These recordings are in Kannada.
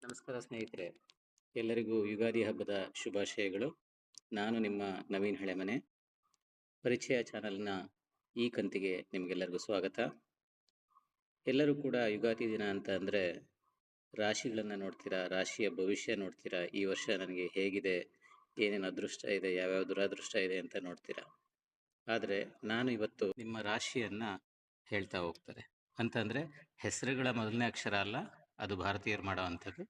ನಮಸ್ಕಾರ ಸ್ನೇಹಿತರೆ, ಎಲ್ಲರಿಗೂ ಯುಗಾದಿ ಹಬ್ಬದ ಶುಭಾಶಯಗಳು. ನಾನು ನಿಮ್ಮ ನವೀನ್ ಹಳೆಮನೆ. ಪರಿಚಯ ಚಾನಲ್ನ ಈ ಕಂತಿಗೆ ನಿಮಗೆಲ್ಲರಿಗೂ ಸ್ವಾಗತ. ಎಲ್ಲರೂ ಕೂಡ ಯುಗಾದಿ ದಿನ ಅಂತ ಅಂದರೆ ರಾಶಿಗಳನ್ನು ನೋಡ್ತೀರಾ, ರಾಶಿಯ ಭವಿಷ್ಯ ನೋಡ್ತೀರಾ. ಈ ವರ್ಷ ನನಗೆ ಹೇಗಿದೆ, ಏನೇನು ಅದೃಷ್ಟ ಇದೆ, ಯಾವ್ಯಾವ ದುರಾದೃಷ್ಟ ಇದೆ ಅಂತ ನೋಡ್ತೀರಾ. ಆದರೆ ನಾನು ಇವತ್ತು ನಿಮ್ಮ ರಾಶಿಯನ್ನು ಹೇಳ್ತಾ ಹೋಗ್ತಾರೆ ಅಂತಂದರೆ ಹೆಸರುಗಳ ಮೊದಲನೇ ಅಕ್ಷರ ಅಲ್ಲ, ಅದು ಭಾರತೀಯರು ಮಾಡೋ ಅಂಥದ್ದು.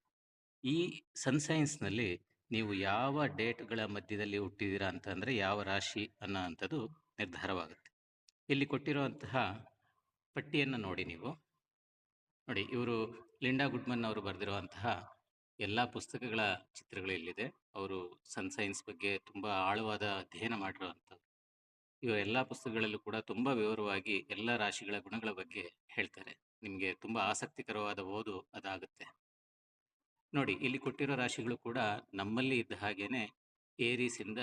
ಈ ಸನ್ಸೈನ್ಸ್ನಲ್ಲಿ ನೀವು ಯಾವ ಡೇಟ್ಗಳ ಮಧ್ಯದಲ್ಲಿ ಹುಟ್ಟಿದ್ದೀರಾ ಅಂತಂದರೆ ಯಾವ ರಾಶಿ ಅನ್ನೋ ಅಂಥದ್ದು ನಿರ್ಧಾರವಾಗುತ್ತೆ. ಇಲ್ಲಿ ಕೊಟ್ಟಿರುವಂತಹ ಪಟ್ಟಿಯನ್ನು ನೋಡಿ. ನೀವು ನೋಡಿ, ಇವರು ಲಿಂಡಾ ಗುಡ್ಮನ್ ಅವರು ಬರೆದಿರುವಂತಹ ಎಲ್ಲ ಪುಸ್ತಕಗಳ ಚಿತ್ರಗಳು ಇಲ್ಲಿದೆ. ಅವರು ಸನ್ಸೈನ್ಸ್ ಬಗ್ಗೆ ತುಂಬ ಆಳವಾದ ಅಧ್ಯಯನ ಮಾಡಿರುವಂಥದ್ದು. ಇವರು ಎಲ್ಲ ಪುಸ್ತಕಗಳಲ್ಲೂ ಕೂಡ ತುಂಬ ವಿವರವಾಗಿ ಎಲ್ಲ ರಾಶಿಗಳ ಗುಣಗಳ ಬಗ್ಗೆ ಹೇಳ್ತಾರೆ. ನಿಮಗೆ ತುಂಬ ಆಸಕ್ತಿಕರವಾದ ಓದು ಅದಾಗುತ್ತೆ. ನೋಡಿ, ಇಲ್ಲಿ ಕೊಟ್ಟಿರೋ ರಾಶಿಗಳು ಕೂಡ ನಮ್ಮಲ್ಲಿ ಇದ್ದ ಹಾಗೇನೆ ಏರೀಸಿಂದ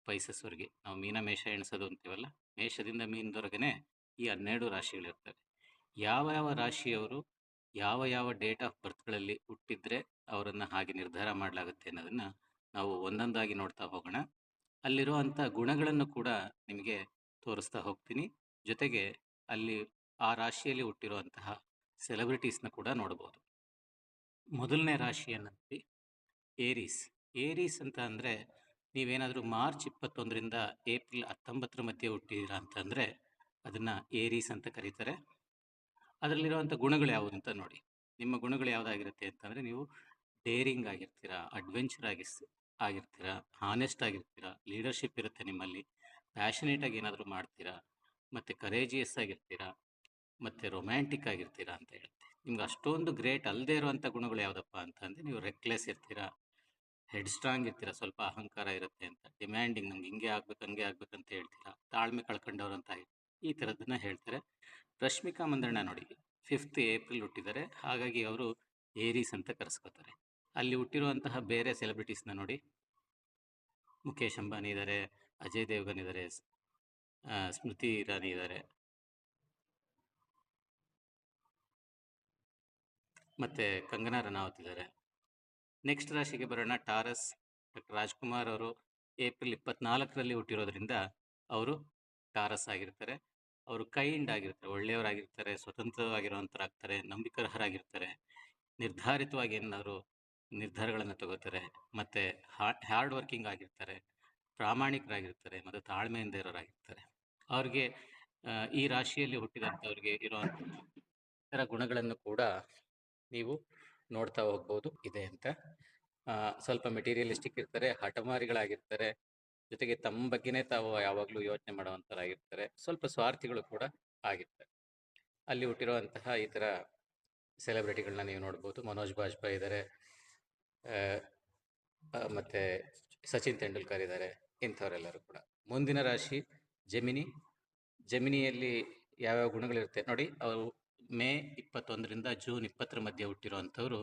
ಪೈಸಸ್ವರೆಗೆ, ನಾವು ಮೀನ ಮೇಷ ಎಣಿಸೋದು ಅಂತೀವಲ್ಲ, ಮೇಷದಿಂದ ಮೀನದವರೆಗೆ ಈ 12 ರಾಶಿಗಳಿರ್ತವೆ. ಯಾವ ಯಾವ ರಾಶಿಯವರು ಯಾವ ಯಾವ ಡೇಟ್ ಆಫ್ ಬರ್ತ್ಗಳಲ್ಲಿ ಹುಟ್ಟಿದ್ರೆ ಅವರನ್ನು ಹಾಗೆ ನಿರ್ಧಾರ ಮಾಡಲಾಗುತ್ತೆ ಅನ್ನೋದನ್ನು ನಾವು ಒಂದೊಂದಾಗಿ ನೋಡ್ತಾ ಹೋಗೋಣ. ಅಲ್ಲಿರುವಂಥ ಗುಣಗಳನ್ನು ಕೂಡ ನಿಮಗೆ ತೋರಿಸ್ತಾ ಹೋಗ್ತೀನಿ. ಜೊತೆಗೆ ಅಲ್ಲಿ ಆ ರಾಶಿಯಲ್ಲಿ ಹುಟ್ಟಿರುವಂತಹ ಸೆಲೆಬ್ರಿಟೀಸ್ನ ಕೂಡ ನೋಡ್ಬೋದು. ಮೊದಲನೇ ರಾಶಿಯನ್ನಂತೆ ಏರೀಸ್. ಏರೀಸ್ ಅಂತ ಅಂದರೆ ನೀವೇನಾದರೂ ಮಾರ್ಚ್ 21ರಿಂದ ಏಪ್ರಿಲ್ 19 ಮಧ್ಯೆ ಹುಟ್ಟಿದ್ದೀರಾ ಅಂತಂದರೆ ಅದನ್ನು ಏರೀಸ್ ಅಂತ ಕರೀತಾರೆ. ಅದರಲ್ಲಿರುವಂಥ ಗುಣಗಳು ಯಾವುದು ಅಂತ ನೋಡಿ. ನಿಮ್ಮ ಗುಣಗಳು ಯಾವುದಾಗಿರುತ್ತೆ ಅಂತಂದರೆ, ನೀವು ಡೇರಿಂಗ್ ಆಗಿರ್ತೀರಾ, ಅಡ್ವೆಂಚರ್ ಆಗಿರ್ತೀರಾ, ಹಾನೆಸ್ಟ್ ಆಗಿರ್ತೀರಾ, ಲೀಡರ್ಶಿಪ್ ಇರುತ್ತೆ ನಿಮ್ಮಲ್ಲಿ, ಪ್ಯಾಷನೇಟಾಗಿ ಏನಾದರೂ ಮಾಡ್ತೀರಾ, ಮತ್ತು ಕರೇಜಿಯಸ್ ಆಗಿರ್ತೀರಾ, ಮತ್ತು ರೊಮ್ಯಾಂಟಿಕ್ ಆಗಿರ್ತೀರಾ ಅಂತ ಹೇಳುತ್ತೆ. ನಿಮ್ಗೆ ಅಷ್ಟೊಂದು ಗ್ರೇಟ್ ಅಲ್ಲದೆ ಇರುವಂಥ ಗುಣಗಳು ಯಾವುದಪ್ಪ ಅಂತಂದರೆ, ನೀವು ರೆಕ್ಲೆಸ್ ಇರ್ತೀರಾ, ಹೆಡ್ ಸ್ಟ್ರಾಂಗ್ ಇರ್ತೀರಾ, ಸ್ವಲ್ಪ ಅಹಂಕಾರ ಇರುತ್ತೆ ಅಂತ, ಡಿಮ್ಯಾಂಡಿಂಗ್, ನಮ್ಗೆ ಹಿಂಗೆ ಆಗ್ಬೇಕು ಹಂಗೆ ಆಗ್ಬೇಕಂತ ಹೇಳ್ತೀರಾ, ತಾಳ್ಮೆ ಕಳ್ಕೊಂಡವ್ರು ಅಂತ ಈ ಥರದ್ದನ್ನು ಹೇಳ್ತಾರೆ. ರಶ್ಮಿಕಾ ಮಂದಣ್ಣ ನೋಡಿ, 5th ಏಪ್ರಿಲ್ ಹುಟ್ಟಿದ್ದಾರೆ, ಹಾಗಾಗಿ ಅವರು ಏರೀಸ್ ಅಂತ ಕರೆಸ್ಕೋತಾರೆ. ಅಲ್ಲಿ ಹುಟ್ಟಿರುವಂತಹ ಬೇರೆ ಸೆಲೆಬ್ರಿಟೀಸ್ನ ನೋಡಿ, ಮುಖೇಶ್ ಅಂಬಾನಿ ಇದ್ದಾರೆ, ಅಜಯ್ ದೇವ್ಗನ್ ಇದ್ದಾರೆ, ಸ್ಮೃತಿ ಇರಾನಿ ಇದ್ದಾರೆ, ಮತ್ತು ಕಂಗನಾ ರನಾವತ್ ಇದ್ದಾರೆ. ನೆಕ್ಸ್ಟ್ ರಾಶಿಗೆ ಬರೋಣ, ಟಾರಸ್. ಡಾಕ್ಟರ್ ರಾಜ್ಕುಮಾರ್ ಅವರು ಏಪ್ರಿಲ್ 24ರಲ್ಲಿ ಹುಟ್ಟಿರೋದ್ರಿಂದ ಅವರು ಟಾರಸ್ ಆಗಿರ್ತಾರೆ. ಅವರು ಕೈಂಡ್ ಆಗಿರ್ತಾರೆ, ಒಳ್ಳೆಯವರಾಗಿರ್ತಾರೆ, ಸ್ವತಂತ್ರವಾಗಿರುವಂಥರಾಗ್ತಾರೆ, ನಂಬಿಕರ್ಹರಾಗಿರ್ತಾರೆ, ನಿರ್ಧಾರಿತವಾಗಿ ಏನಾದರೂ ನಿರ್ಧಾರಗಳನ್ನು ತಗೋತಾರೆ, ಮತ್ತು ಹಾರ್ಡ್ ವರ್ಕಿಂಗ್ ಆಗಿರ್ತಾರೆ, ಪ್ರಾಮಾಣಿಕರಾಗಿರ್ತಾರೆ, ಮತ್ತು ತಾಳ್ಮೆಯಿಂದ ಇರೋರಾಗಿರ್ತಾರೆ. ಅವ್ರಿಗೆ ಈ ರಾಶಿಯಲ್ಲಿ ಹುಟ್ಟಿದಂಥವ್ರಿಗೆ ಇರುವಂಥ ಇತರ ಗುಣಗಳನ್ನು ಕೂಡ ನೀವು ನೋಡ್ತಾ ಹೋಗ್ಬೋದು ಇದೆ ಅಂತ. ಸ್ವಲ್ಪ ಮೆಟೀರಿಯಲಿಸ್ಟಿಕ್ ಇರ್ತಾರೆ, ಹಠಮಾರಿಗಳಾಗಿರ್ತಾರೆ, ಜೊತೆಗೆ ತಮ್ಮ ಬಗ್ಗೆನೇ ತಾವು ಯಾವಾಗಲೂ ಯೋಚನೆ ಮಾಡುವಂಥರಾಗಿರ್ತಾರೆ, ಸ್ವಲ್ಪ ಸ್ವಾರ್ಥಿಗಳು ಕೂಡ ಆಗಿರ್ತಾರೆ. ಅಲ್ಲಿ ಹುಟ್ಟಿರುವಂತಹ ಈ ಥರ ಸೆಲೆಬ್ರಿಟಿಗಳನ್ನ ನೀವು ನೋಡ್ಬೋದು. ಮನೋಜ್ ಬಾಜ್ಪಾಯಿ ಇದ್ದಾರೆ, ಮತ್ತು ಸಚಿನ್ ತೆಂಡೂಲ್ಕರ್ ಇದ್ದಾರೆ, ಇಂಥವರೆಲ್ಲರೂ ಕೂಡ. ಮುಂದಿನ ರಾಶಿ ಜೆಮಿನಿ. ಜೆಮಿನಿಯಲ್ಲಿ ಯಾವ್ಯಾವ ಗುಣಗಳಿರುತ್ತೆ ನೋಡಿ. ಅವರು ಮೇ 21ರಿಂದ ಜೂನ್ 20 ಮಧ್ಯೆ ಹುಟ್ಟಿರುವಂಥವ್ರು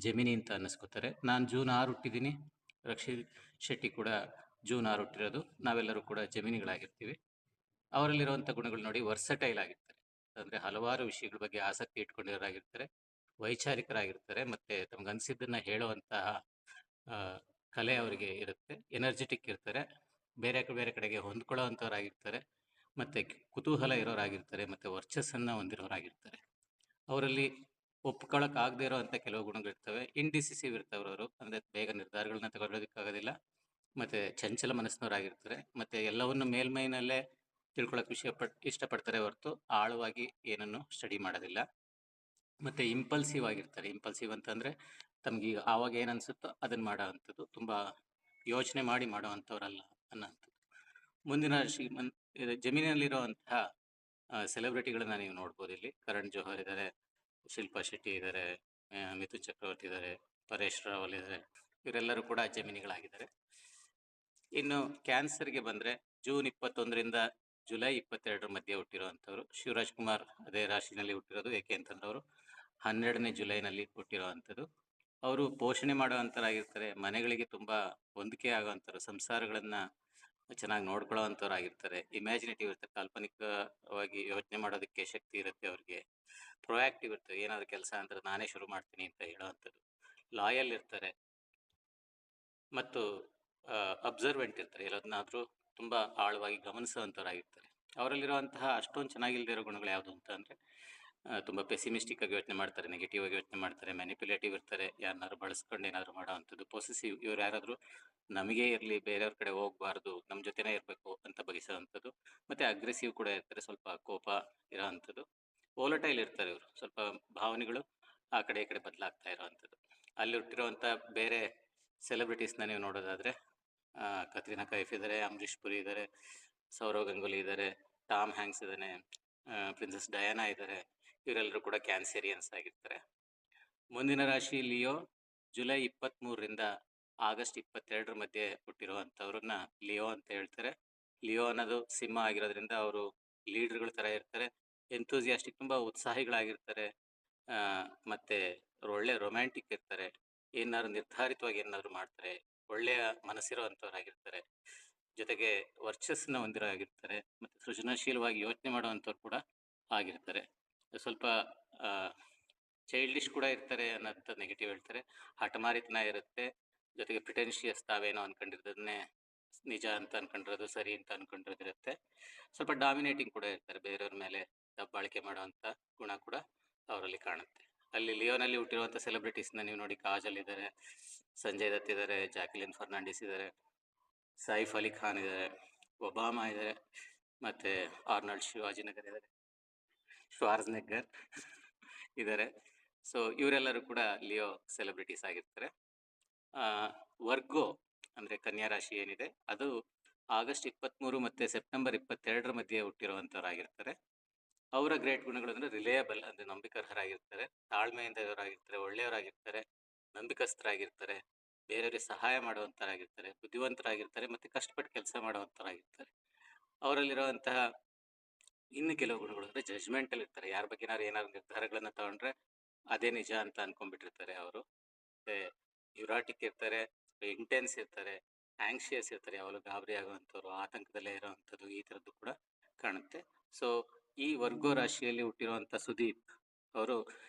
ಜೆಮಿನಿ ಅಂತ ಅನ್ನಿಸ್ಕೋತಾರೆ. ನಾನು ಜೂನ್ 6 ಹುಟ್ಟಿದ್ದೀನಿ, ರಕ್ಷಿತ್ ಶೆಟ್ಟಿ ಕೂಡ ಜೂನ್ 6 ಹುಟ್ಟಿರೋದು. ನಾವೆಲ್ಲರೂ ಕೂಡ ಜೆಮಿನಿಗಳಾಗಿರ್ತೀವಿ. ಅವರಲ್ಲಿರುವಂಥ ಗುಣಗಳು ನೋಡಿ, ವರ್ಸಟೈಲ್ ಆಗಿರ್ತಾರೆ, ಅಂದರೆ ಹಲವಾರು ವಿಷಯಗಳ ಬಗ್ಗೆ ಆಸಕ್ತಿ ಇಟ್ಕೊಂಡಿರೋರಾಗಿರ್ತಾರೆ, ವೈಚಾರಿಕರಾಗಿರ್ತಾರೆ, ಮತ್ತು ತಮಗನ್ಸಿದ್ದನ್ನು ಹೇಳುವಂತಹ ಕಲೆ ಅವರಿಗೆ ಇರುತ್ತೆ, ಎನರ್ಜೆಟಿಕ್ ಇರ್ತಾರೆ, ಬೇರೆ ಕಡೆಗೆ ಹೊಂದ್ಕೊಳ್ಳೋ ಅಂಥವ್ರಾಗಿರ್ತಾರೆ, ಮತ್ತು ಕುತೂಹಲ ಇರೋರಾಗಿರ್ತಾರೆ, ಮತ್ತು ವರ್ಚಸ್ಸನ್ನು ಹೊಂದಿರೋರಾಗಿರ್ತಾರೆ. ಅವರಲ್ಲಿ ಒಪ್ಕೊಳ್ಳೋಕ್ಕಾಗದೇ ಇರೋವಂಥ ಕೆಲವು ಗುಣಗಳಿರ್ತವೆ. ಇಂಡಿಸಿಸಿವ್ ಇರ್ತವೆ ಅವರು, ಅಂದರೆ ಬೇಗ ನಿರ್ಧಾರಗಳನ್ನ ತಗೊಳ್ಳೋದಕ್ಕಾಗೋದಿಲ್ಲ, ಮತ್ತು ಚಂಚಲ ಮನಸ್ಸಿನವರಾಗಿರ್ತಾರೆ, ಮತ್ತು ಎಲ್ಲವನ್ನು ಮೇಲ್ಮೈನಲ್ಲೇ ತಿಳ್ಕೊಳ್ಳೋಕೆ ಇಷ್ಟಪಡ್ತಾರೆ ಹೊರತು ಆಳವಾಗಿ ಏನನ್ನು ಸ್ಟಡಿ ಮಾಡೋದಿಲ್ಲ. ಮತ್ತು ಇಂಪಲ್ಸಿವ್ ಆಗಿರ್ತಾರೆ. ಇಂಪಲ್ಸಿವ್ ಅಂತಂದರೆ ತಮಗೆ ಆವಾಗ ಏನು ಅನಿಸುತ್ತೋ ಅದನ್ನು ಮಾಡೋ ಅಂಥದ್ದು, ತುಂಬ ಯೋಚನೆ ಮಾಡಿ ಮಾಡೋ ಅಂಥವ್ರಲ್ಲ ಅನ್ನೋಂಥದ್ದು. ಮುಂದಿನ ರಾಶಿ ಜಮೀನಿನಲ್ಲಿರುವಂತಹ ಸೆಲೆಬ್ರಿಟಿಗಳನ್ನ ನೀವು ನೋಡ್ಬೋದು. ಇಲ್ಲಿ ಕರಣ್ ಜೋಹರ್ ಇದ್ದಾರೆ, ಶಿಲ್ಪಾ ಶೆಟ್ಟಿ ಇದ್ದಾರೆ, ಮಿಥುನ್ ಚಕ್ರವರ್ತಿ ಇದ್ದಾರೆ, ಪರೇಶ್ ರಾವಲ್ ಇದ್ದಾರೆ, ಇವರೆಲ್ಲರೂ ಕೂಡ ಜಮೀನಿಗಳಾಗಿದ್ದಾರೆ. ಇನ್ನು ಕ್ಯಾನ್ಸರ್ಗೆ ಬಂದರೆ ಜೂನ್ 21ರಿಂದ ಜುಲೈ 22 ಮಧ್ಯೆ ಹುಟ್ಟಿರುವಂಥವ್ರು ಶಿವರಾಜ್ ಕುಮಾರ್ ಅದೇ ರಾಶಿನಲ್ಲಿ ಹುಟ್ಟಿರೋದು. ಏಕೆ ಅಂತಂದ್ರೆ ಅವರು 12ನೇ ಜುಲೈನಲ್ಲಿ ಹುಟ್ಟಿರುವಂಥದ್ದು. ಅವರು ಪೋಷಣೆ ಮಾಡುವಂಥರಾಗಿರ್ತಾರೆ, ಮನೆಗಳಿಗೆ ತುಂಬ ಹೊಂದಿಕೆ ಆಗುವಂಥವ್ರು, ಸಂಸಾರಗಳನ್ನು ಚೆನ್ನಾಗಿ ನೋಡ್ಕೊಳ್ಳೋ ಅಂಥವ್ರಾಗಿರ್ತಾರೆ, ಇಮ್ಯಾಜಿನೇಟಿವ್ ಇರ್ತಾರೆ, ಕಾಲ್ಪನಿಕವಾಗಿ ಯೋಚನೆ ಮಾಡೋದಕ್ಕೆ ಶಕ್ತಿ ಇರುತ್ತೆ ಅವ್ರಿಗೆ, ಪ್ರೊಯಾಕ್ಟಿವ್ ಇರ್ತದೆ, ಏನಾದರೂ ಕೆಲಸ ಅಂದರೆ ನಾನೇ ಶುರು ಮಾಡ್ತೀನಿ ಅಂತ ಹೇಳೋವಂಥದ್ದು, ಲಾಯಲ್ ಇರ್ತಾರೆ ಮತ್ತು ಅಬ್ಸರ್ವೆಂಟ್ ಇರ್ತಾರೆ. ಎಲ್ಲದನ್ನಾದರೂ ತುಂಬ ಆಳವಾಗಿ ಗಮನಿಸುವಂಥವರಾಗಿರ್ತಾರೆ. ಅವರಲ್ಲಿರುವಂತಹ ಅಷ್ಟೊಂದು ಚೆನ್ನಾಗಿಲ್ಲದೆ ಇರೋ ಗುಣಗಳು ಯಾವುದು ಅಂತ ಅಂದರೆ ತುಂಬ ಪೆಸಿಮಿಸ್ಟಿಕ್ ಆಗಿ ಯೋಚನೆ ಮಾಡ್ತಾರೆ, ನೆಗೆಟಿವ್ ಆಗಿ ಯೋಚನೆ ಮಾಡ್ತಾರೆ, ಮ್ಯಾನಿಪ್ಯುಲೇಟಿವ್ ಇರ್ತಾರೆ, ಯಾರನ್ನಾರು ಬಳಸ್ಕೊಂಡು ಏನಾದರೂ ಮಾಡೋವಂಥದ್ದು. ಪೊಸೆಸಿವ್, ಇವ್ರು ಯಾರಾದರೂ ನಮಗೇ ಇರಲಿ, ಬೇರೆಯವ್ರ ಕಡೆ ಹೋಗಬಾರ್ದು, ನಮ್ಮ ಜೊತೆನೇ ಇರಬೇಕು ಅಂತ ಬಯಸೋವಂಥದ್ದು. ಮತ್ತು ಅಗ್ರೆಸಿವ್ ಕೂಡ ಇರ್ತಾರೆ, ಸ್ವಲ್ಪ ಕೋಪ ಇರೋ ಅಂಥದ್ದು. ವೋಲಟೈಲ್ ಇರ್ತಾರೆ ಇವರು, ಸ್ವಲ್ಪ ಭಾವನೆಗಳು ಆ ಕಡೆ ಈ ಕಡೆ ಬದಲಾಗ್ತಾ ಇರೋವಂಥದ್ದು. ಅಲ್ಲಿ ಹುಟ್ಟಿರುವಂಥ ಬೇರೆ ಸೆಲೆಬ್ರಿಟೀಸ್ನ ನೀವು ನೋಡೋದಾದರೆ ಕತ್ರಿನಾ ಕೈಫ್ ಇದ್ದಾರೆ, ಅಮರೀಶ್ ಪುರಿ ಇದ್ದಾರೆ, ಸೌರವ್ ಗಂಗೂಲಿ ಇದ್ದಾರೆ, ಟಾಮ್ ಹ್ಯಾಂಕ್ಸ್ ಇದ್ದಾನೆ, ಪ್ರಿನ್ಸೆಸ್ ಡಯಾನಾ ಇದ್ದಾರೆ. ಇವರೆಲ್ಲರೂ ಕೂಡ ಕ್ಯಾನ್ಸೇರಿಯನ್ಸ್ ಆಗಿರ್ತಾರೆ. ಮುಂದಿನ ರಾಶಿ ಲಿಯೋ. ಜುಲೈ 23ರಿಂದ ಆಗಸ್ಟ್ 22 ಮಧ್ಯೆ ಹುಟ್ಟಿರುವಂಥವ್ರನ್ನ ಲಿಯೋ ಅಂತ ಹೇಳ್ತಾರೆ. ಲಿಯೋ ಅನ್ನೋದು ಸಿಂಹ ಆಗಿರೋದ್ರಿಂದ ಅವರು ಲೀಡರ್ಗಳ ಥರ ಇರ್ತಾರೆ, ಎಂತೂಸಿಯಾಸ್ಟಿಕ್, ತುಂಬ ಉತ್ಸಾಹಿಗಳಾಗಿರ್ತಾರೆ, ಮತ್ತು ಅವ್ರು ಒಳ್ಳೆ ರೊಮ್ಯಾಂಟಿಕ್ ಇರ್ತಾರೆ, ಏನಾದ್ರು ನಿರ್ಧಾರಿತವಾಗಿ ಏನಾದ್ರು ಮಾಡ್ತಾರೆ, ಒಳ್ಳೆಯ ಮನಸ್ಸಿರೋ ಅಂಥವ್ರಾಗಿರ್ತಾರೆ, ಜೊತೆಗೆ ವರ್ಚಸ್ಸನ್ನ ಹೊಂದಿರೋ ಆಗಿರ್ತಾರೆ, ಮತ್ತು ಸೃಜನಶೀಲವಾಗಿ ಯೋಚನೆ ಮಾಡುವಂಥವ್ರು ಕೂಡ ಆಗಿರ್ತಾರೆ. ಸ್ವಲ್ಪ ಚೈಲ್ಡಿಶ್ ಕೂಡ ಇರ್ತಾರೆ ಅನ್ನೋಂಥ ನೆಗೆಟಿವ್ ಹೇಳ್ತಾರೆ. ಹಠಮಾರಿತನ ಇರುತ್ತೆ, ಜೊತೆಗೆ ಪ್ರಿಟೆನ್ಷಿಯಸ್, ತಾವೇನೋ ಅನ್ಕೊಂಡಿರೋದನ್ನೇ ನಿಜ ಅಂತ ಅನ್ಕೊಂಡಿರೋದು, ಸರಿ ಅಂತ ಅನ್ಕೊಂಡಿರೋದಿರುತ್ತೆ. ಸ್ವಲ್ಪ ಡಾಮಿನೇಟಿಂಗ್ ಕೂಡ ಇರ್ತಾರೆ, ಬೇರೆಯವ್ರ ಮೇಲೆ ದಬ್ಬಾಳಿಕೆ ಮಾಡುವಂಥ ಗುಣ ಕೂಡ ಅವರಲ್ಲಿ ಕಾಣುತ್ತೆ. ಅಲ್ಲಿ ಲಿಯೋನಲ್ಲಿ ಹುಟ್ಟಿರುವಂಥ ಸೆಲೆಬ್ರಿಟೀಸ್ನ ನೀವು ನೋಡಿ, ಕಾಜಲ್ ಇದ್ದಾರೆ, ಸಂಜಯ್ ದತ್ ಇದ್ದಾರೆ, ಜಾಕ್ಲಿನ್ ಫರ್ನಾಂಡಿಸ್ ಇದ್ದಾರೆ, ಸೈಫ್ ಅಲಿ ಖಾನ್ ಇದ್ದಾರೆ, ಒಬಾಮಾ ಇದ್ದಾರೆ, ಮತ್ತು ಆರ್ನಾಲ್ಡ್ ಶಿವಾಜಿನಗರ್ ಇದ್ದಾರೆ, ಶ್ವಾರ್ಜ್ನೆಗ್ಗರ್ ಇದ್ದಾರೆ. ಸೊ ಇವರೆಲ್ಲರೂ ಕೂಡ ಲಿಯೋ ಸೆಲೆಬ್ರಿಟೀಸ್ ಆಗಿರ್ತಾರೆ. ವರ್ಗೋ ಅಂದರೆ ಕನ್ಯಾ ರಾಶಿ ಏನಿದೆ, ಅದು ಆಗಸ್ಟ್ 23 ಮತ್ತು ಸೆಪ್ಟೆಂಬರ್ 22 ಮಧ್ಯೆ ಹುಟ್ಟಿರುವಂಥವ್ರಾಗಿರ್ತಾರೆ. ಅವರ ಗ್ರೇಟ್ ಗುಣಗಳು ಅಂದರೆ ರಿಲೇಯಬಲ್, ಅಂದರೆ ನಂಬಿಕಾರ್ಹರಾಗಿರ್ತಾರೆ, ತಾಳ್ಮೆಯಿಂದ ಇವರಾಗಿರ್ತಾರೆ, ಒಳ್ಳೆಯವರಾಗಿರ್ತಾರೆ, ನಂಬಿಕಸ್ಥರಾಗಿರ್ತಾರೆ, ಬೇರೆಯವರಿಗೆ ಸಹಾಯ ಮಾಡುವಂಥರಾಗಿರ್ತಾರೆ, ಬುದ್ಧಿವಂತರಾಗಿರ್ತಾರೆ, ಮತ್ತು ಕಷ್ಟಪಟ್ಟು ಕೆಲಸ ಮಾಡುವಂಥರಾಗಿರ್ತಾರೆ. ಅವರಲ್ಲಿರುವಂತಹ ಇನ್ನು ಕೆಲವು ಗುಣಗಳು ಅಂದರೆ ಜಜ್ಮೆಂಟಲ್ಲಿ ಇರ್ತಾರೆ. ಯಾರ ಬಗ್ಗೆ ಏನಾದ್ರು ನಿರ್ಧಾರಗಳನ್ನು ತಗೊಂಡ್ರೆ ಅದೇ ನಿಜ ಅಂತ ಅನ್ಕೊಂಡ್ಬಿಟ್ಟಿರ್ತಾರೆ ಅವರು. ಮತ್ತು ಯುರಾಟಿಕ್ ಇರ್ತಾರೆ, ಇಂಟೆನ್ಸ್ ಇರ್ತಾರೆ, ಆಂಕ್ಷಿಯಸ್ ಇರ್ತಾರೆ, ಯಾವಾಗಲೂ ಗಾಬರಿ ಆಗುವಂಥವ್ರು, ಆತಂಕದಲ್ಲೇ ಇರೋವಂಥದ್ದು, ಈ ಥರದ್ದು ಕೂಡ ಕಾಣುತ್ತೆ. ಸೊ ಈ ವರ್ಗೋ ರಾಶಿಯಲ್ಲಿ ಹುಟ್ಟಿರುವಂಥ ಸುದೀಪ್ ಅವರು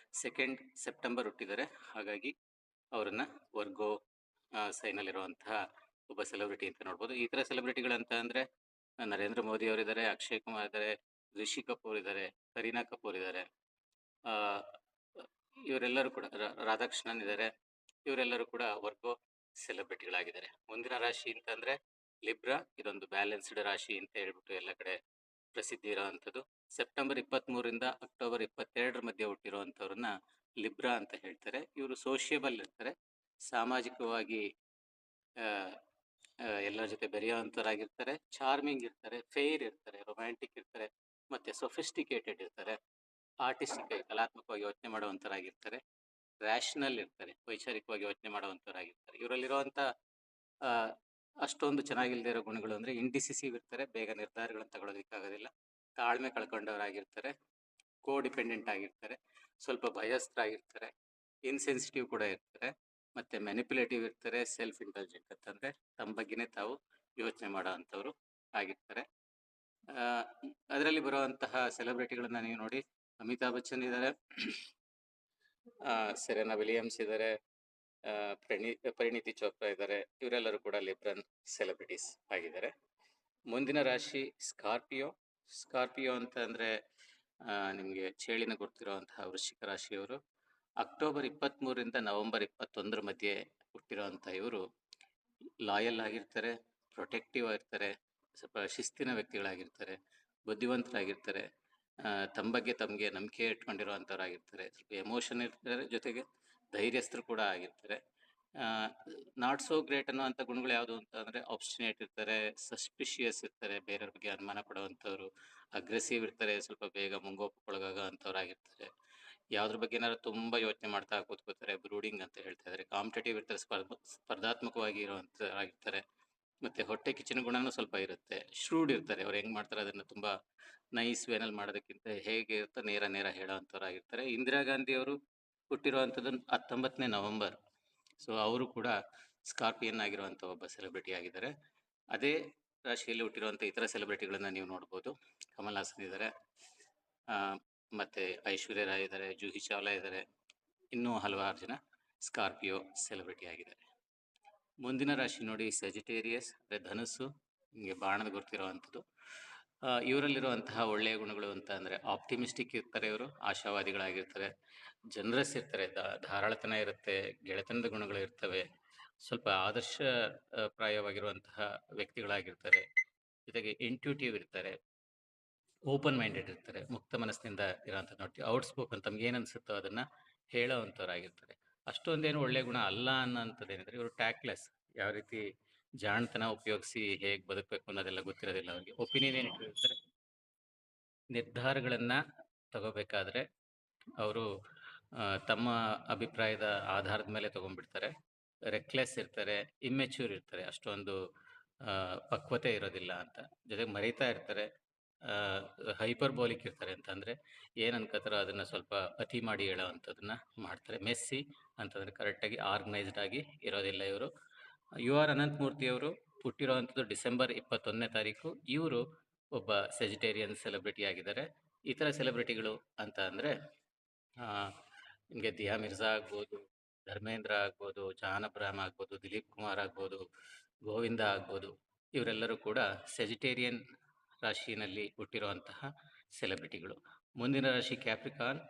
2 ಸೆಪ್ಟೆಂಬರ್ ಹುಟ್ಟಿದ್ದಾರೆ. ಹಾಗಾಗಿ ಅವರನ್ನು ವರ್ಗೋ ಸೈನಲ್ಲಿರುವಂತಹ ಒಬ್ಬ ಸೆಲೆಬ್ರಿಟಿ ಅಂತ ನೋಡ್ಬೋದು. ಈ ಥರ ಸೆಲೆಬ್ರಿಟಿಗಳಂತ ಅಂದರೆ ನರೇಂದ್ರ ಮೋದಿ ಅವರಿದ್ದಾರೆ, ಅಕ್ಷಯ್ ಕುಮಾರ್ ಇದ್ದಾರೆ, ರಿಷಿ ಕಪೂರ್ ಇದ್ದಾರೆ, ಕರೀನಾ ಕಪೂರ್ ಇದ್ದಾರೆ, ಇವರೆಲ್ಲರೂ ಕೂಡ ರಾಧಾಕೃಷ್ಣನ್ ಇದ್ದಾರೆ. ಇವರೆಲ್ಲರೂ ಕೂಡ ವರ್ಗೋ ಸೆಲೆಬ್ರಿಟಿಗಳಾಗಿದ್ದಾರೆ. ಮುಂದಿನ ರಾಶಿ ಅಂತಂದರೆ ಲಿಬ್ರಾ. ಇದೊಂದು ಬ್ಯಾಲೆನ್ಸ್ಡ್ ರಾಶಿ ಅಂತ ಹೇಳ್ಬಿಟ್ಟು ಎಲ್ಲ ಕಡೆ ಪ್ರಸಿದ್ಧಿ ಇರೋವಂಥದ್ದು. ಸೆಪ್ಟೆಂಬರ್ 23ರಿಂದ ಅಕ್ಟೋಬರ್ 22 ಮಧ್ಯೆ ಹುಟ್ಟಿರುವಂಥವ್ರನ್ನ ಲಿಬ್ರಾ ಅಂತ ಹೇಳ್ತಾರೆ. ಇವರು ಸೋಷಿಯಬಲ್ ಇರ್ತಾರೆ, ಸಾಮಾಜಿಕವಾಗಿ ಎಲ್ಲರ ಜೊತೆ ಬೆರೆಯುವಂಥವ್ರಾಗಿರ್ತಾರೆ, ಚಾರ್ಮಿಂಗ್ ಇರ್ತಾರೆ, ಫೇರ್ ಇರ್ತಾರೆ, ರೊಮ್ಯಾಂಟಿಕ್ ಇರ್ತಾರೆ, ಮತ್ತು ಸೊಫಿಸ್ಟಿಕೇಟೆಡ್ ಇರ್ತಾರೆ, ಆರ್ಟಿಸ್ಟಿಕ್ ಆಗಿ ಕಲಾತ್ಮಕವಾಗಿ ಯೋಚನೆ ಮಾಡುವಂಥವ್ರಾಗಿರ್ತಾರೆ, ರ್ಯಾಷನಲ್ ಇರ್ತಾರೆ, ವೈಚಾರಿಕವಾಗಿ ಯೋಚನೆ ಮಾಡುವಂಥವ್ರಾಗಿರ್ತಾರೆ. ಇವರಲ್ಲಿರುವಂಥ ಅಷ್ಟೊಂದು ಚೆನ್ನಾಗಿಲ್ಲದೆ ಇರೋ ಗುಣಗಳು ಅಂದರೆ ಇಂಡಿಸಿಸಿವ್ ಇರ್ತಾರೆ, ಬೇಗ ನಿರ್ಧಾರಗಳನ್ನು ತಗೊಳ್ಳೋದಕ್ಕಾಗೋದಿಲ್ಲ, ತಾಳ್ಮೆ ಕಳ್ಕೊಂಡವರಾಗಿರ್ತಾರೆ, ಕೋ ಡಿಪೆಂಡೆಂಟ್ ಆಗಿರ್ತಾರೆ, ಸ್ವಲ್ಪ ಭಯಸ್ಥರಾಗಿರ್ತಾರೆ, ಇನ್ಸೆನ್ಸಿಟಿವ್ ಕೂಡ ಇರ್ತಾರೆ, ಮತ್ತು ಮ್ಯಾನಿಪ್ಯುಲೇಟಿವ್ ಇರ್ತಾರೆ, ಸೆಲ್ಫ್ ಇಂಟೆಲಿಜೆಂಟ್ ಅಂತಂದರೆ ತಮ್ಮ ಬಗ್ಗೆನೇ ತಾವು ಯೋಚನೆ ಮಾಡೋ ಅಂಥವ್ರು ಆಗಿರ್ತಾರೆ. ಅದರಲ್ಲಿ ಬರುವಂತಹ ಸೆಲೆಬ್ರಿಟಿಗಳನ್ನ ನೀವು ನೋಡಿ, ಅಮಿತಾಬ್ ಬಚ್ಚನ್ ಇದ್ದಾರೆ, ಸೆರೆನಾ ವಿಲಿಯಮ್ಸ್ ಇದ್ದಾರೆ, ಪರಿಣಿತಿ ಚೋಪ್ರಾ ಇದ್ದಾರೆ. ಇವರೆಲ್ಲರೂ ಕೂಡ ಲಿಬ್ರನ್ ಸೆಲೆಬ್ರಿಟೀಸ್ ಆಗಿದ್ದಾರೆ. ಮುಂದಿನ ರಾಶಿ ಸ್ಕಾರ್ಪಿಯೋ. ಸ್ಕಾರ್ಪಿಯೋ ಅಂತ ಅಂದರೆ ನಿಮಗೆ ಚೇಳಿನ ಗೊತ್ತಿರುವಂತಹ ವೃಶ್ಚಿಕ ರಾಶಿಯವರು. ಅಕ್ಟೋಬರ್ 23ರಿಂದ ನವೆಂಬರ್ 21 ಮಧ್ಯೆ ಹುಟ್ಟಿರುವಂಥ ಇವರು ಲಾಯಲ್ ಆಗಿರ್ತಾರೆ, ಪ್ರೊಟೆಕ್ಟಿವ್ ಆಗಿರ್ತಾರೆ, ಸ್ವಲ್ಪ ಶಿಸ್ತಿನ ವ್ಯಕ್ತಿಗಳಾಗಿರ್ತಾರೆ, ಬುದ್ಧಿವಂತರಾಗಿರ್ತಾರೆ, ತಮ್ಮ ಬಗ್ಗೆ ತಮಗೆ ನಂಬಿಕೆ ಇಟ್ಕೊಂಡಿರುವಂಥವ್ರಾಗಿರ್ತಾರೆ, ಸ್ವಲ್ಪ ಎಮೋಷನ್ ಇರ್ತಾರೆ, ಜೊತೆಗೆ ಧೈರ್ಯಸ್ಥರು ಕೂಡ ಆಗಿರ್ತಾರೆ. ನಾಟ್ ಸೋ ಗ್ರೇಟ್ ಅನ್ನೋವಂಥ ಗುಣಗಳು ಯಾವುದು ಅಂತ ಅಂದರೆ ಆಬ್ಸ್ಟಿನೇಟ್ ಇರ್ತಾರೆ, ಸಸ್ಪಿಷಿಯಸ್ ಇರ್ತಾರೆ, ಬೇರೆಯವ್ರ ಬಗ್ಗೆ ಅನುಮಾನ ಪಡುವಂಥವ್ರು, ಅಗ್ರೆಸಿವ್ ಇರ್ತಾರೆ, ಸ್ವಲ್ಪ ಬೇಗ ಮುಂಗೋಪಕ್ಕೊಳಗಾಗ ಅಂಥವ್ರಾಗಿರ್ತಾರೆ, ಯಾವುದ್ರ ಬಗ್ಗೆ ಏನಾದ್ರು ತುಂಬ ಯೋಚನೆ ಮಾಡ್ತಾ ಕೂತ್ಕೋತಾರೆ, ಬ್ರೂಡಿಂಗ್ ಅಂತ ಹೇಳ್ತಾ ಇದ್ದಾರೆ, ಕಾಂಪಿಟೇಟಿವ್ ಇರ್ತಾರೆ, ಸ್ಪರ್ಧಾತ್ಮಕವಾಗಿ ಇರುವಂಥವ್ರಾಗಿರ್ತಾರೆ, ಮತ್ತು ಹೊಟ್ಟೆ ಕಿಚ್ಚಿನ ಗುಣನೂ ಸ್ವಲ್ಪ ಇರುತ್ತೆ. ಶ್ರೂಡ್ ಇರ್ತಾರೆ, ಅವ್ರು ಹೆಂಗೆ ಮಾಡ್ತಾರೆ ಅದನ್ನು ತುಂಬ ನೈಸ್ ವೇನಲ್ಲಿ ಮಾಡೋದಕ್ಕಿಂತ ಹೇಗೆ ಇರುತ್ತೋ ನೇರ ನೇರ ಹೇಳೋ ಅಂಥವ್ರಾಗಿರ್ತಾರೆ. ಇಂದಿರಾ ಗಾಂಧಿ ಅವರು ಹುಟ್ಟಿರುವಂಥದ್ದು 19 ನವೆಂಬರ್. ಸೊ ಅವರು ಕೂಡ ಸ್ಕಾರ್ಪಿಯನ್ ಆಗಿರುವಂಥ ಒಬ್ಬ ಸೆಲೆಬ್ರಿಟಿ ಆಗಿದ್ದಾರೆ. ಅದೇ ರಾಶಿಯಲ್ಲಿ ಹುಟ್ಟಿರುವಂಥ ಇತರ ಸೆಲೆಬ್ರಿಟಿಗಳನ್ನು ನೀವು ನೋಡ್ಬೋದು. ಕಮಲ್ ಹಾಸನ್ ಇದ್ದಾರೆ, ಮತ್ತು ಐಶ್ವರ್ಯ ರಾಯ್ ಇದ್ದಾರೆ, ಜೂಹಿ ಚಾವ್ಲಾ ಇದ್ದಾರೆ, ಇನ್ನೂ ಹಲವಾರು ಜನ ಸ್ಕಾರ್ಪಿಯೋ ಸೆಲೆಬ್ರಿಟಿ ಆಗಿದೆ. ಮುಂದಿನ ರಾಶಿ ನೋಡಿ ಸೆಜಿಟೇರಿಯಸ್, ಅಂದರೆ ಧನಸ್ಸು, ನಿಮಗೆ ಬಾಣದ ಗೊತ್ತಿರುವಂಥದ್ದು. ಇವರಲ್ಲಿರುವಂತಹ ಒಳ್ಳೆಯ ಗುಣಗಳು ಅಂತ ಅಂದರೆ ಆಪ್ಟಿಮಿಸ್ಟಿಕ್ ಇರ್ತಾರೆ, ಇವರು ಆಶಾವಾದಿಗಳಾಗಿರ್ತಾರೆ, ಜನರಸ್ ಇರ್ತಾರೆ, ಧಾರಾಳತನ ಇರುತ್ತೆ, ಗೆಳೆತನದ ಗುಣಗಳು ಇರ್ತವೆ, ಸ್ವಲ್ಪ ಆದರ್ಶ ಪ್ರಾಯವಾಗಿರುವಂತಹ ವ್ಯಕ್ತಿಗಳಾಗಿರ್ತಾರೆ, ಜೊತೆಗೆ ಇಂಟ್ಯೂಟಿವ್ ಇರ್ತಾರೆ, ಓಪನ್ ಮೈಂಡೆಡ್ ಇರ್ತಾರೆ, ಮುಕ್ತ ಮನಸ್ಸಿನಿಂದ ಇರೋಂಥದ್ದು ನೋಡ್ತೀವಿ. ಔಟ್ ಸ್ಪೋಕನ್, ತಮ್ಗೆ ಏನು ಅನಿಸುತ್ತೋ ಅದನ್ನು ಹೇಳೋವಂಥವ್ರಾಗಿರ್ತಾರೆ. ಅಷ್ಟೊಂದೇನು ಒಳ್ಳೆ ಗುಣ ಅಲ್ಲ ಅನ್ನೋಂಥದ್ದೇನಿದ್ರೆ ಇವರು ಟ್ಯಾಕ್ಲೆಸ್, ಯಾವ ರೀತಿ ಜಾಣತನ ಉಪಯೋಗಿಸಿ ಹೇಗೆ ಬದುಕಬೇಕು ಅನ್ನೋದೆಲ್ಲ ಗೊತ್ತಿರೋದಿಲ್ಲ ಅವ್ರಿಗೆ. ಒಪಿನಿಯನ್ ಏನಿಟ್ಟಿರ್ತಾರೆ, ನಿರ್ಧಾರಗಳನ್ನು ತಗೋಬೇಕಾದ್ರೆ ಅವರು ತಮ್ಮ ಅಭಿಪ್ರಾಯದ ಆಧಾರದ ಮೇಲೆ ತೊಗೊಂಡ್ಬಿಡ್ತಾರೆ. ರೆಕ್ಲೆಸ್ ಇರ್ತಾರೆ, ಇಮ್ಮೆಚ್ಯೂರ್ ಇರ್ತಾರೆ, ಅಷ್ಟೊಂದು ಪಕ್ವತೆ ಇರೋದಿಲ್ಲ ಅಂತ. ಜೊತೆಗೆ ಮರೀತಾ ಇರ್ತಾರೆ, ಹೈಪರ್ಬೋಲಿಕ್ ಇರ್ತಾರೆ, ಅಂತಂದರೆ ಏನು ಅನ್ಕೋತಾರೋ ಅದನ್ನು ಸ್ವಲ್ಪ ಅತಿ ಮಾಡಿ ಹೇಳೋ ಅಂಥದ್ದನ್ನು ಮಾಡ್ತಾರೆ. ಮೆಸ್ಸಿ ಅಂತಂದರೆ ಕರೆಕ್ಟಾಗಿ ಆರ್ಗನೈಸ್ಡ್ ಆಗಿ ಇರೋದಿಲ್ಲ ಇವರು. ಯು ಆರ್ ಅನಂತಮೂರ್ತಿಯವರು ಹುಟ್ಟಿರೋವಂಥದ್ದು ಡಿಸೆಂಬರ್ 21ನೇ ತಾರೀಕು. ಇವರು ಒಬ್ಬ ಸೆಜಿಟೇರಿಯನ್ ಸೆಲೆಬ್ರಿಟಿ ಆಗಿದ್ದಾರೆ. ಇತರ ಸೆಲೆಬ್ರಿಟಿಗಳು ಅಂತ ಅಂದರೆ ನಿಮಗೆ ದಿಯಾ ಮಿರ್ಜಾ ಆಗ್ಬೋದು, ಧರ್ಮೇಂದ್ರ ಆಗ್ಬೋದು, ಜಾನ್ ಅಬ್ರಾಹಂ ಆಗ್ಬೋದು, ದಿಲೀಪ್ ಕುಮಾರ್ ಆಗ್ಬೋದು, ಗೋವಿಂದ ಆಗ್ಬೋದು, ಇವರೆಲ್ಲರೂ ಕೂಡ ಸೆಜಿಟೇರಿಯನ್ ರಾಶಿಯಲ್ಲಿ ಹುಟ್ಟಿರುವಂತಹ ಸೆಲೆಬ್ರಿಟಿಗಳು. ಮುಂದಿನ ರಾಶಿ ಕ್ಯಾಪ್ರಿಕಾನ್.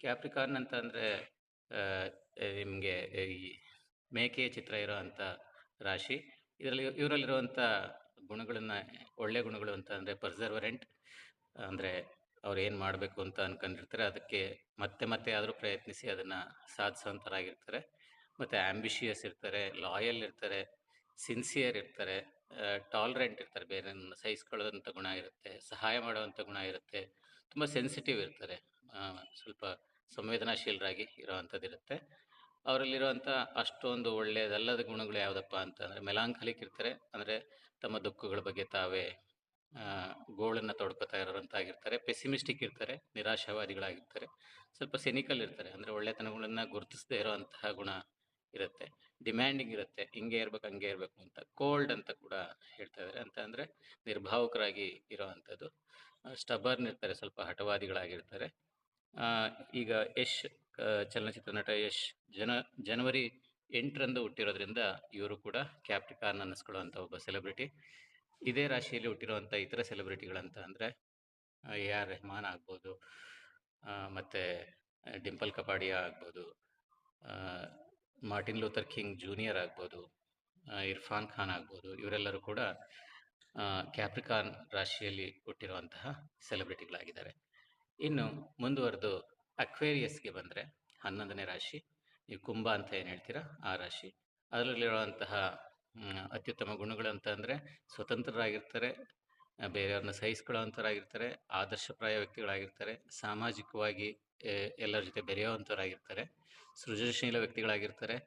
ಕ್ಯಾಪ್ರಿಕಾನ್ ಅಂತ ಅಂದರೆ ನಿಮಗೆ ಈ ಮೇಕೆಯ ಚಿತ್ರ ಇರೋವಂಥ ರಾಶಿ. ಇವರಲ್ಲಿರುವಂಥ ಗುಣಗಳನ್ನು, ಒಳ್ಳೆಯ ಗುಣಗಳು ಅಂತ ಅಂದರೆ ಪರ್ಸರ್ವರೆಂಟ್, ಅಂದರೆ ಅವ್ರು ಏನು ಮಾಡಬೇಕು ಅಂತ ಅನ್ಕೊಂಡಿರ್ತಾರೆ ಅದಕ್ಕೆ ಮತ್ತೆ ಆದರೂ ಪ್ರಯತ್ನಿಸಿ ಅದನ್ನು ಸಾಧಿಸೋವಂಥರಾಗಿರ್ತಾರೆ. ಮತ್ತು ಆ್ಯಂಬಿಷಿಯಸ್ ಇರ್ತಾರೆ, ಲಾಯಲ್ ಇರ್ತಾರೆ, ಸಿನ್ಸಿಯರ್ ಇರ್ತಾರೆ, ಟಾಲರೆಂಟ್ ಇರ್ತಾರೆ, ಬೇರೆಯವ್ರನ್ನ ಸಹಿಸ್ಕೊಳ್ಳೋದಂಥ ಗುಣ ಇರುತ್ತೆ, ಸಹಾಯ ಮಾಡುವಂಥ ಗುಣ ಇರುತ್ತೆ, ತುಂಬ ಸೆನ್ಸಿಟಿವ್ ಇರ್ತಾರೆ, ಸ್ವಲ್ಪ ಸಂವೇದನಾಶೀಲರಾಗಿ ಇರೋವಂಥದ್ದಿರುತ್ತೆ. ಅವರಲ್ಲಿರುವಂಥ ಅಷ್ಟೊಂದು ಒಳ್ಳೆಯದಲ್ಲದ ಗುಣಗಳು ಯಾವುದಪ್ಪ ಅಂತಂದರೆ ಮೆಲಾಂಕಲಿಕ್ ಇರ್ತಾರೆ, ಅಂದರೆ ತಮ್ಮ ದುಃಖಗಳ ಬಗ್ಗೆ ತಾವೇ ಗೋಳನ್ನು ತೊಡ್ಕೊತಾ ಇರೋರಂತಾಗಿರ್ತಾರೆ. ಪೆಸಿಮಿಸ್ಟಿಕ್ ಇರ್ತಾರೆ, ನಿರಾಶಾವಾದಿಗಳಾಗಿರ್ತಾರೆ, ಸ್ವಲ್ಪ ಸೆನಿಕಲ್ ಇರ್ತಾರೆ, ಅಂದರೆ ಒಳ್ಳೆತನಗಳನ್ನು ಗುರುತಿಸದೇ ಇರೋವಂತಹ ಗುಣ ಇರುತ್ತೆ. ಡಿಮ್ಯಾಂಡಿಂಗ್ ಇರುತ್ತೆ, ಹಿಂಗೆ ಇರ್ಬೇಕು ಹಂಗೆ ಇರಬೇಕು ಅಂತ. ಕೋಲ್ಡ್ ಅಂತ ಕೂಡ ಹೇಳ್ತಾ ಇದ್ದಾರೆ, ಅಂತ ಅಂದರೆ ನಿರ್ಭಾವಕರಾಗಿ ಇರೋವಂಥದ್ದು. ಸ್ಟಬರ್ನ್ ಇರ್ತಾರೆ, ಸ್ವಲ್ಪ ಹಠವಾದಿಗಳಾಗಿರ್ತಾರೆ. ಈಗ ಯಶ್, ಚಲನಚಿತ್ರ ನಟ ಯಶ್ ಜನವರಿ 8ರಂದು ಹುಟ್ಟಿರೋದ್ರಿಂದ ಇವರು ಕೂಡ ಕ್ಯಾಪ್ರಿಕಾರ್ನ್ ಅನ್ನಿಸ್ಕೊಳ್ಳುವಂಥ ಒಬ್ಬ ಸೆಲೆಬ್ರಿಟಿ. ಇದೇ ರಾಶಿಯಲ್ಲಿ ಹುಟ್ಟಿರುವಂಥ ಇತರ ಸೆಲೆಬ್ರಿಟಿಗಳಂತ ಅಂದರೆ ಎ ಆರ್ ರೆಹಮಾನ್ ಆಗ್ಬೋದು, ಮತ್ತು ಡಿಂಪಲ್ ಕಪಾಡಿಯಾ ಆಗ್ಬೋದು, ಮಾರ್ಟಿನ್ ಲೂಥರ್ ಕಿಂಗ್ ಜೂನಿಯರ್ ಆಗ್ಬೋದು, ಇರ್ಫಾನ್ ಖಾನ್ ಆಗ್ಬೋದು. ಇವರೆಲ್ಲರೂ ಕೂಡ ಕ್ಯಾಪ್ರಿಕಾರ್ನ್ ರಾಶಿಯಲ್ಲಿ ಹುಟ್ಟಿರುವಂತಹ ಸೆಲೆಬ್ರಿಟಿಗಳಾಗಿದ್ದಾರೆ. ಇನ್ನು ಮುಂದುವರೆದು ಅಕ್ವೇರಿಯಸ್ಗೆ ಬಂದರೆ 11ನೇ ರಾಶಿ, ನೀವು ಕುಂಭ ಅಂತ ಏನು ಹೇಳ್ತೀರಾ ಆ ರಾಶಿ. ಅದರಲ್ಲಿರುವಂತಹ ಅತ್ಯುತ್ತಮ ಗುಣಗಳು ಅಂತ ಅಂದರೆ ಸ್ವತಂತ್ರರಾಗಿರ್ತಾರೆ, ಬೇರೆಯವ್ರನ್ನ ಸಹಿಸ್ಕೊಳ್ಳೋವಂಥವ್ರಾಗಿರ್ತಾರೆ, ಆದರ್ಶಪ್ರಾಯ ವ್ಯಕ್ತಿಗಳಾಗಿರ್ತಾರೆ, ಸಾಮಾಜಿಕವಾಗಿ ಎಲ್ಲರ ಜೊತೆ ಬೆರೆಯುವಂಥವ್ರಾಗಿರ್ತಾರೆ, ಸೃಜನಶೀಲ ವ್ಯಕ್ತಿಗಳಾಗಿರ್ತಾರೆ,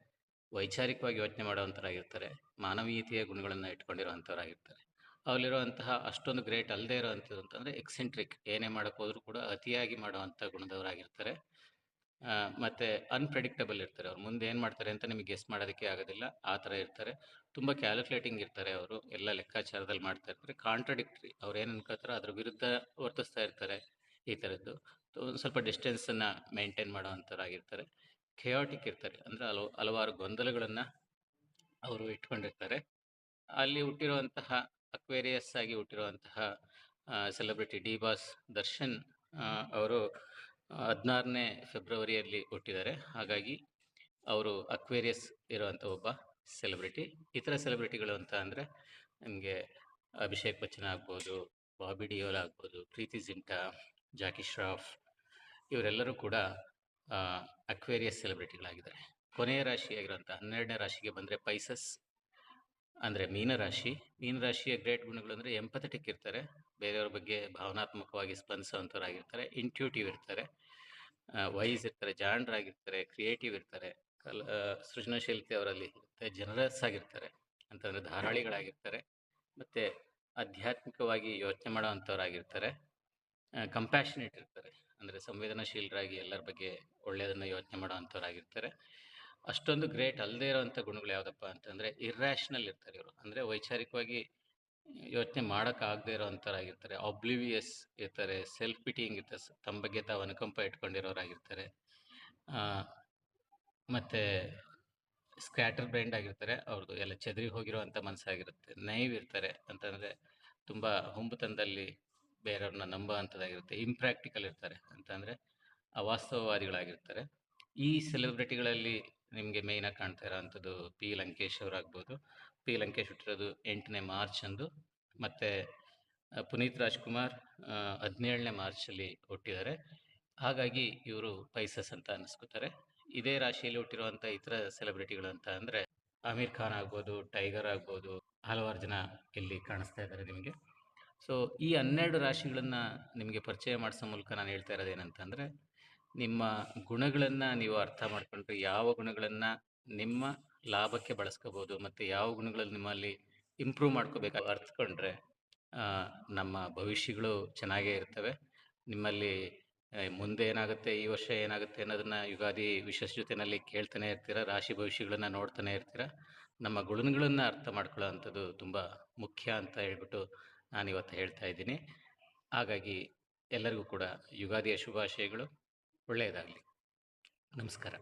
ವೈಚಾರಿಕವಾಗಿ ಯೋಚನೆ ಮಾಡೋವಂಥವ್ರಾಗಿರ್ತಾರೆ, ಮಾನವೀಯತೆಯ ಗುಣಗಳನ್ನು ಇಟ್ಕೊಂಡಿರುವಂಥವ್ರಾಗಿರ್ತಾರೆ. ಅವರಲ್ಲಿರುವಂತಹ ಅಷ್ಟೊಂದು ಗ್ರೇಟ್ ಅಲ್ಲದೆ ಇರೋವಂಥದ್ದು ಅಂತಂದರೆ ಎಕ್ಸೆಂಟ್ರಿಕ್, ಏನೇ ಮಾಡೋಕ್ಕೆ ಹೋದರೂ ಕೂಡ ಅತಿಯಾಗಿ ಮಾಡುವಂಥ ಗುಣದವರಾಗಿರ್ತಾರೆ. ಮತ್ತು ಅನ್ಪ್ರೆಡಿಕ್ಟಬಲ್ ಇರ್ತಾರೆ, ಅವ್ರು ಮುಂದೆ ಏನು ಮಾಡ್ತಾರೆ ಅಂತ ನಿಮಗೆ ಗೆಸ್ ಮಾಡೋದಕ್ಕೆ ಆಗೋದಿಲ್ಲ, ಆ ಥರ ಇರ್ತಾರೆ. ತುಂಬ ಕ್ಯಾಲ್ಕುಲೇಟಿಂಗ್ ಇರ್ತಾರೆ, ಅವರು ಎಲ್ಲ ಲೆಕ್ಕಾಚಾರದಲ್ಲಿ ಮಾಡ್ತಾ ಇರ್ತಾರೆ. ಕಾಂಟ್ರಡಿಕ್ಟ್ರಿ, ಅವ್ರು ಏನು ಅನ್ಕೋತಾರೋ ಅದ್ರ ವಿರುದ್ಧ ವರ್ತಿಸ್ತಾ ಇರ್ತಾರೆ, ಈ ಥರದ್ದು. ಒಂದು ಸ್ವಲ್ಪ ಡಿಸ್ಟೆನ್ಸನ್ನು ಮೇಂಟೈನ್ ಮಾಡೋವಂಥವ್ರಾಗಿರ್ತಾರೆ. ಖೆಯಾಟಿಕ್ ಇರ್ತಾರೆ, ಅಂದರೆ ಹಲವಾರು ಗೊಂದಲಗಳನ್ನು ಅವರು ಇಟ್ಕೊಂಡಿರ್ತಾರೆ. ಅಲ್ಲಿ ಹುಟ್ಟಿರುವಂತಹ ಅಕ್ವೇರಿಯಸ್ ಆಗಿ ಹುಟ್ಟಿರುವಂತಹ ಸೆಲೆಬ್ರಿಟಿ ಡಿ ಬಾಸ್ ದರ್ಶನ್ ಅವರು 16ನೇ ಫೆಬ್ರವರಿಯಲ್ಲಿ ಹುಟ್ಟಿದ್ದಾರೆ. ಹಾಗಾಗಿ ಅವರು ಅಕ್ವೇರಿಯಸ್ ಇರುವಂಥ ಒಬ್ಬ ಸೆಲೆಬ್ರಿಟಿ. ಇತರ ಸೆಲೆಬ್ರಿಟಿಗಳು ಅಂತ ಅಂದರೆ ನಿಮಗೆ ಅಭಿಷೇಕ್ ಬಚ್ಚನ್ ಆಗ್ಬೋದು, ಬಾಬಿ ಡಿಯೋಲ್ ಆಗ್ಬೋದು, ಪ್ರೀತಿ ಜಿಂಟಾ, ಜಾಕಿ ಶ್ರಾಫ್, ಇವರೆಲ್ಲರೂ ಕೂಡ ಅಕ್ವೇರಿಯಸ್ ಸೆಲೆಬ್ರಿಟಿಗಳಾಗಿದ್ದಾರೆ. ಕೊನೆಯ ರಾಶಿಯಾಗಿರುವಂಥ 12ನೇ ರಾಶಿಗೆ ಬಂದರೆ ಪೈಸಸ್, ಅಂದರೆ ಮೀನರಾಶಿ. ಮೀನರಾಶಿಯ ಗ್ರೇಟ್ ಗುಣಗಳು ಅಂದರೆ ಎಂಪಥೆಟಿಕ್ ಇರ್ತಾರೆ, ಬೇರೆಯವ್ರ ಬಗ್ಗೆ ಭಾವನಾತ್ಮಕವಾಗಿ ಸ್ಪಂದಿಸೋವಂಥವ್ರಾಗಿರ್ತಾರೆ, ಇಂಟ್ಯೂಟಿವ್ ಇರ್ತಾರೆ, ವೈಸ್ ಇರ್ತಾರೆ, ಜಾಣರಾಗಿರ್ತಾರೆ, ಕ್ರಿಯೇಟಿವ್ ಇರ್ತಾರೆ, ಸೃಜನಶೀಲತೆ ಅವರಲ್ಲಿ ಇರುತ್ತೆ, ಜನರಸ್ ಆಗಿರ್ತಾರೆ, ಅಂತಂದರೆ ಧಾರಾಳಿಗಳಾಗಿರ್ತಾರೆ, ಮತ್ತು ಆಧ್ಯಾತ್ಮಿಕವಾಗಿ ಯೋಚನೆ ಮಾಡೋ ಅಂಥವ್ರಾಗಿರ್ತಾರೆ, ಕಂಪ್ಯಾಷನೇಟ್ ಇರ್ತಾರೆ, ಅಂದರೆ ಸಂವೇದನಾಶೀಲರಾಗಿ ಎಲ್ಲರ ಬಗ್ಗೆ ಒಳ್ಳೆಯದನ್ನು ಯೋಚನೆ ಮಾಡೋ ಅಂಥವ್ರಾಗಿರ್ತಾರೆ. ಅಷ್ಟೊಂದು ಗ್ರೇಟ್ ಅಲ್ಲದೆ ಇರೋವಂಥ ಗುಣಗಳು ಯಾವುದಪ್ಪ ಅಂತಂದರೆ ಇರ್ರ್ಯಾಷನಲ್ ಇರ್ತಾರೆ ಇವರು, ಅಂದರೆ ವೈಚಾರಿಕವಾಗಿ ಯೋಚನೆ ಮಾಡೋಕ್ಕಾಗದೇ ಇರೋವಂಥವ್ರಾಗಿರ್ತಾರೆ, ಆಬ್ಲಿವಿಯಸ್ ಇರ್ತಾರೆ, ಸೆಲ್ಫ್ ಪಿಟಿಯಿಂಗ್ ಇರ್ತಾರೆ, ತಮ್ಮ ಬಗ್ಗೆ ತಾವು ಅನುಕಂಪ ಇಟ್ಕೊಂಡಿರೋರಾಗಿರ್ತಾರೆ, ಮತ್ತು ಸ್ಕ್ಯಾಟರ್ ಬ್ರೈಂಡ್ ಆಗಿರ್ತಾರೆ. ಅವ್ರದ್ದು ಎಲ್ಲ ಚೆದರಿ ಹೋಗಿರುವಂಥ ಮನಸ್ಸಾಗಿರುತ್ತೆ. ನೈವ್ ಇರ್ತಾರೆ ಅಂತಂದರೆ ತುಂಬ ಹುಂಬತನದಲ್ಲಿ ಬೇರೆಯವ್ರನ್ನ ನಂಬೋ ಅಂಥದ್ದಾಗಿರುತ್ತೆ. ಇಂಪ್ರ್ಯಾಕ್ಟಿಕಲ್ ಇರ್ತಾರೆ ಅಂತಂದರೆ ಅವಾಸ್ತವವಾದಿಗಳಾಗಿರ್ತಾರೆ. ಈ ಸೆಲೆಬ್ರಿಟಿಗಳಲ್ಲಿ ನಿಮಗೆ ಮೇಯ್ನಾಗಿ ಕಾಣ್ತಾ ಇರೋವಂಥದ್ದು ಪಿ ಲಂಕೇಶ್ ಅವರಾಗ್ಬೋದು. ಪಿ ಲಂಕೇಶ್ ಹುಟ್ಟಿರೋದು 8ನೇ ಮಾರ್ಚ್ ಅಂದು, ಮತ್ತು ಪುನೀತ್ ರಾಜ್ಕುಮಾರ್ 17ನೇ ಮಾರ್ಚಲ್ಲಿ ಹುಟ್ಟಿದ್ದಾರೆ. ಹಾಗಾಗಿ ಇವರು ಪೈಸಸ್ ಅಂತ ಅನ್ನಿಸ್ಕೋತಾರೆ. ಇದೇ ರಾಶಿಯಲ್ಲಿ ಹುಟ್ಟಿರುವಂಥ ಇತರ ಸೆಲೆಬ್ರಿಟಿಗಳು ಅಂತ ಅಂದರೆ ಆಮೀರ್ ಖಾನ್ ಆಗ್ಬೋದು, ಟೈಗರ್ ಆಗ್ಬೋದು, ಹಲವಾರು ಜನ ಇಲ್ಲಿ ಕಾಣಿಸ್ತಾ ಇದ್ದಾರೆ ನಿಮಗೆ. ಸೊ ಈ 12 ರಾಶಿಗಳನ್ನು ನಿಮಗೆ ಪರಿಚಯ ಮಾಡಿಸೋ ಮೂಲಕ ನಾನು ಹೇಳ್ತಾ ಇರೋದು ಏನಂತಂದರೆ, ನಿಮ್ಮ ಗುಣಗಳನ್ನು ನೀವು ಅರ್ಥ ಮಾಡ್ಕೊಂಡ್ರೆ ಯಾವ ಗುಣಗಳನ್ನು ನಿಮ್ಮ ಲಾಭಕ್ಕೆ ಬಳಸ್ಕೋಬೋದು ಮತ್ತು ಯಾವ ಗುಣಗಳಲ್ಲಿ ನಿಮ್ಮಲ್ಲಿ ಇಂಪ್ರೂವ್ ಮಾಡ್ಕೋಬೇಕು ಅರ್ಥಕೊಂಡ್ರೆ ನಮ್ಮ ಭವಿಷ್ಯಗಳು ಚೆನ್ನಾಗೇ ಇರ್ತವೆ. ನಿಮ್ಮಲ್ಲಿ ಮುಂದೆ ಏನಾಗುತ್ತೆ, ಈ ವರ್ಷ ಏನಾಗುತ್ತೆ ಅನ್ನೋದನ್ನು ಯುಗಾದಿ ವಿಶೇಷ ಜೊತೆಯಲ್ಲಿ ಕೇಳ್ತಾನೆ ಇರ್ತೀರ, ರಾಶಿ ಭವಿಷ್ಯಗಳನ್ನು ನೋಡ್ತಾನೆ ಇರ್ತೀರ. ನಮ್ಮ ಗುಣಗಳನ್ನು ಅರ್ಥ ಮಾಡ್ಕೊಳ್ಳೋ ಅಂಥದ್ದು ತುಂಬ ಮುಖ್ಯ ಅಂತ ಹೇಳ್ಬಿಟ್ಟು ನಾನಿವತ್ತು ಹೇಳ್ತಾ ಇದ್ದೀನಿ. ಹಾಗಾಗಿ ಎಲ್ಲರಿಗೂ ಕೂಡ ಯುಗಾದಿಯ ಶುಭಾಶಯಗಳು. ಒಳ್ಳೆಯದಾಗಲಿ. ನಮಸ್ಕಾರ.